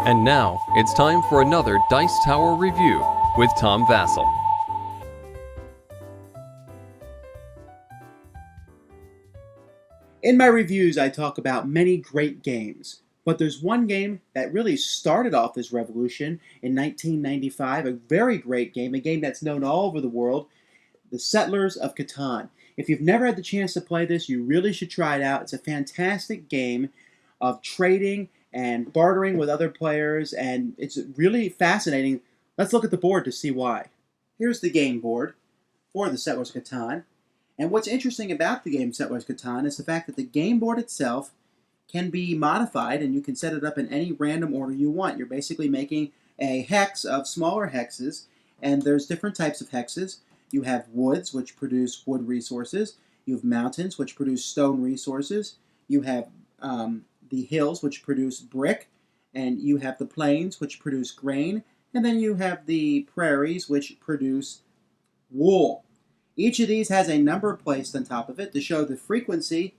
And now, it's time for another Dice Tower review with Tom Vasel. In my reviews, I talk about many great games, but there's one game that really started off this revolution in 1995, a very great game, a game that's known all over the world, The Settlers of Catan. If you've never had the chance to play this, you really should try it out. It's a fantastic game of trading and bartering with other players, and it's really fascinating. Let's look at the board to see why. Here's the game board for The Settlers of Catan. And what's interesting about the game Settlers of Catan is the fact that the game board itself can be modified and you can set it up in any random order you want. You're basically making a hex of smaller hexes, and there's different types of hexes. You have woods, which produce wood resources. You have mountains, which produce stone resources. You have the hills, which produce brick. And you have the plains, which produce grain. And then you have the prairies, which produce wool. Each of these has a number placed on top of it to show the frequency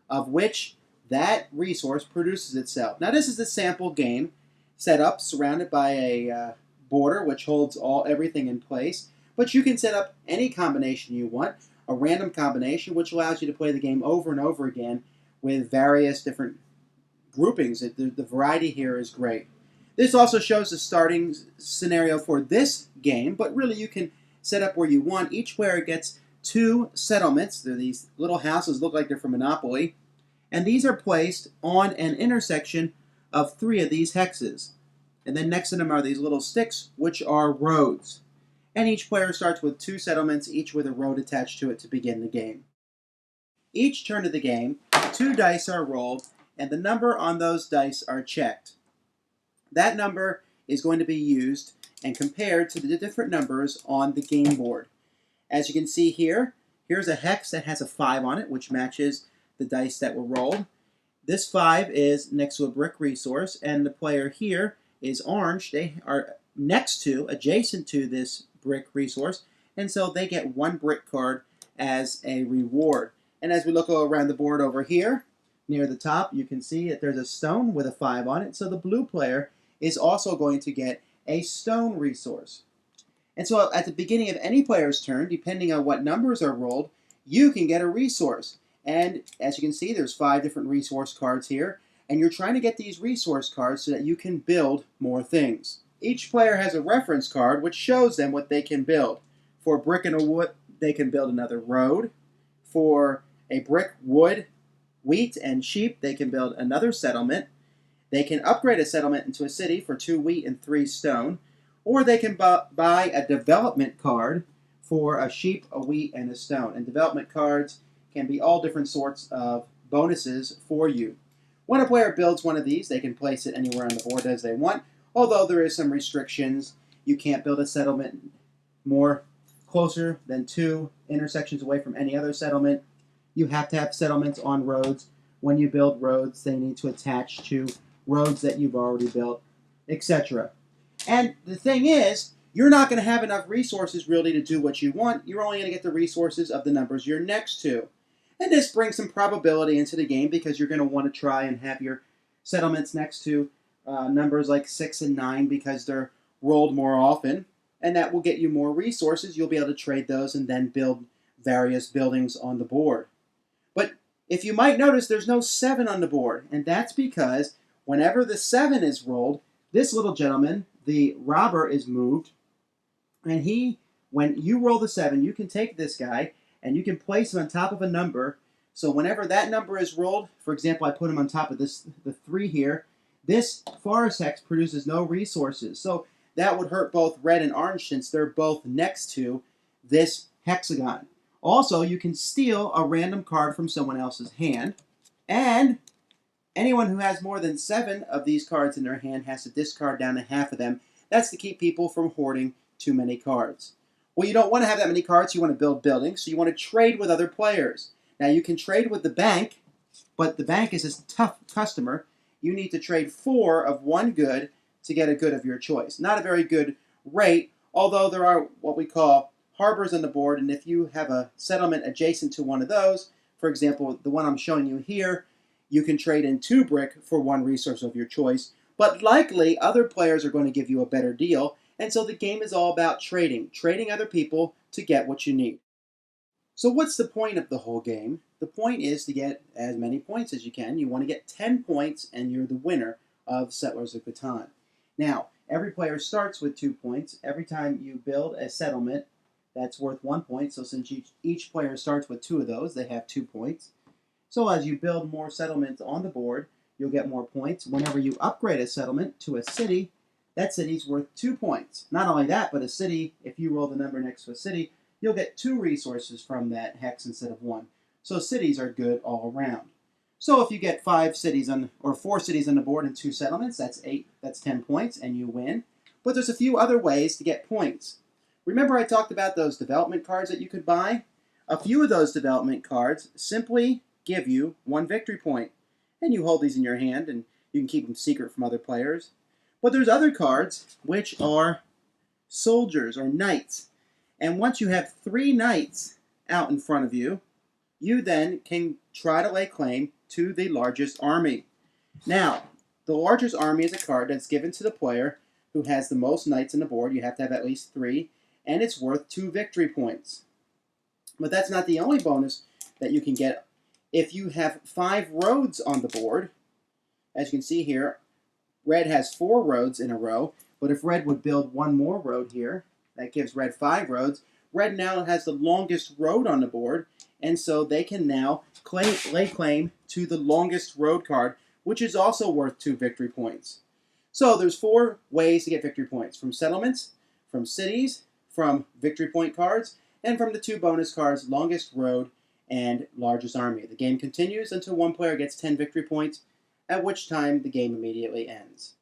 of which that resource produces itself. Now this is a sample game set up surrounded by a border which holds everything in place, but you can set up any combination you want, a random combination which allows you to play the game over and over again with various different groupings. The variety here is great. This also shows the starting scenario for this game, but really you can set up where you want. Each player gets 2 settlements. They're these little houses, look like they're from Monopoly. And these are placed on an intersection of 3 of these hexes. And then next to them are these little sticks, which are roads. And each player starts with 2 settlements, each with a road attached to it to begin the game. Each turn of the game, 2 dice are rolled, and the number on those dice are checked. That number is going to be used and compared to the different numbers on the game board. As you can see here, here's a hex that has a 5 on it, which matches the dice that were rolled. This 5 is next to a brick resource, and the player here is orange. They are adjacent to this brick resource, and so they get 1 brick card as a reward. And as we look around the board over here, near the top, you can see that there's a stone with a 5 on it, so the blue player is also going to get a stone resource. And so at the beginning of any player's turn, depending on what numbers are rolled, you can get a resource. And as you can see, there's 5 different resource cards here, and you're trying to get these resource cards so that you can build more things. Each player has a reference card which shows them what they can build. For brick and a wood, they can build another road. For a brick, wood, wheat, and sheep, they can build another settlement. They can upgrade a settlement into a city for 2 wheat and 3 stone, or they can buy a development card for a sheep, a wheat, and a stone. And development cards can be all different sorts of bonuses for you. When a player builds one of these, they can place it anywhere on the board as they want, although there is some restrictions. You can't build a settlement more closer than 2 intersections away from any other settlement. You have to have settlements on roads. When you build roads, they need to attach to roads that you've already built, etc. And the thing is, you're not going to have enough resources really to do what you want. You're only going to get the resources of the numbers you're next to. And this brings some probability into the game because you're going to want to try and have your settlements next to numbers like 6 and 9 because they're rolled more often. And that will get you more resources. You'll be able to trade those and then build various buildings on the board. But if you might notice, there's no 7 on the board. And that's because whenever the 7 is rolled, this little gentleman, the robber, is moved. And when you roll the 7, you can take this guy and you can place him on top of a number. So whenever that number is rolled, for example, I put him on top of the 3 here, this forest hex produces no resources. So that would hurt both red and orange since they're both next to this hexagon. Also, you can steal a random card from someone else's hand, and anyone who has more than 7 of these cards in their hand has to discard down to half of them. That's to keep people from hoarding too many cards. Well, you don't want to have that many cards. You want to build buildings, so you want to trade with other players. Now, you can trade with the bank, but the bank is a tough customer. You need to trade 4 of one good to get a good of your choice. Not a very good rate, although there are what we call harbors on the board, and if you have a settlement adjacent to one of those, for example, the one I'm showing you here, you can trade in 2 brick for 1 resource of your choice, But likely, other players are going to give you a better deal, and so the game is all about trading other people to get what you need. So what's the point of the whole game? The point is to get as many points as you can. You want to get 10 points, and you're the winner of Settlers of Catan. Now, every player starts with 2 points. Every time you build a settlement, that's worth 1 point. So since each player starts with 2 of those, they have 2 points. So as you build more settlements on the board, you'll get more points. Whenever you upgrade a settlement to a city, that city's worth 2 points. Not only that, but a city, if you roll the number next to a city, you'll get 2 resources from that hex instead of 1. So cities are good all around. So if you get 4 cities on the board and 2 settlements, that's 8. That's 10 points, and you win. But there's a few other ways to get points. Remember I talked about those development cards that you could buy? A few of those development cards simply give you 1 victory point. And you hold these in your hand, and you can keep them secret from other players. But there's other cards, which are soldiers or knights. And once you have 3 knights out in front of you, you then can try to lay claim to the largest army. Now, the largest army is a card that's given to the player who has the most knights on the board. You have to have at least 3, and it's worth 2 victory points. But that's not the only bonus that you can get. If you have 5 roads on the board, as you can see here, red has 4 roads in a row, but if red would build 1 more road here, that gives red 5 roads. Red now has the longest road on the board, and so they can now lay claim to the longest road card, which is also worth 2 victory points. So there's 4 ways to get victory points: from settlements, from cities, from victory point cards, and from the 2 bonus cards, longest road and largest army. The game continues until one player gets 10 victory points, at which time the game immediately ends.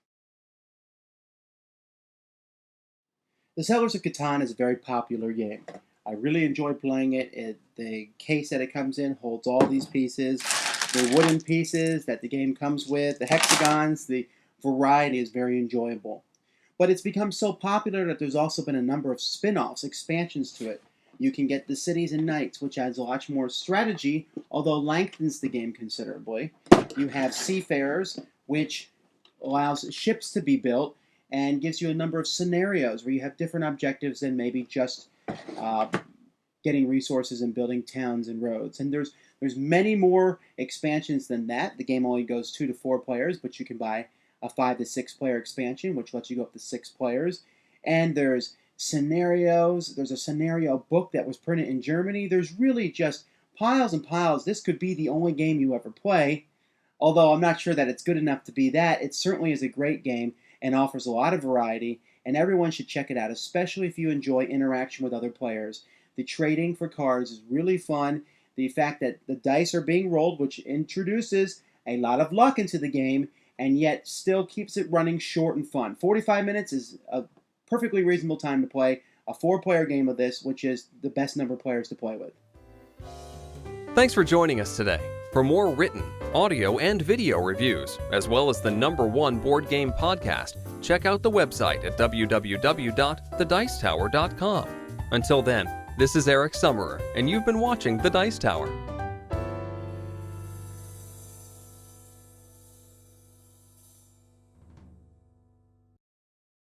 The Settlers of Catan is a very popular game. I really enjoy playing it. The case that it comes in holds all these pieces, the wooden pieces that the game comes with, the hexagons. The variety is very enjoyable. But it's become so popular that there's also been a number of spin-offs, expansions to it. You can get the Cities and Knights, which adds a lot more strategy, although lengthens the game considerably. You have Seafarers, which allows ships to be built and gives you a number of scenarios where you have different objectives than maybe just getting resources and building towns and roads. And there's many more expansions than that. The game only goes 2 to 4 players, but you can buy a 5 to 6 player expansion, which lets you go up to 6 players. And there's scenarios. There's a scenario book that was printed in Germany. There's really just piles and piles. This could be the only game you ever play. Although I'm not sure that it's good enough to be that, it certainly is a great game and offers a lot of variety, and everyone should check it out, especially if you enjoy interaction with other players. The trading for cards is really fun. The fact that the dice are being rolled, which introduces a lot of luck into the game, and yet still keeps it running short and fun. 45 minutes is a perfectly reasonable time to play a 4-player game of this, which is the best number of players to play with. Thanks for joining us today. For more written, audio, and video reviews, as well as the #1 board game podcast, check out the website at www.thedicetower.com. Until then, this is Eric Summerer, and you've been watching The Dice Tower.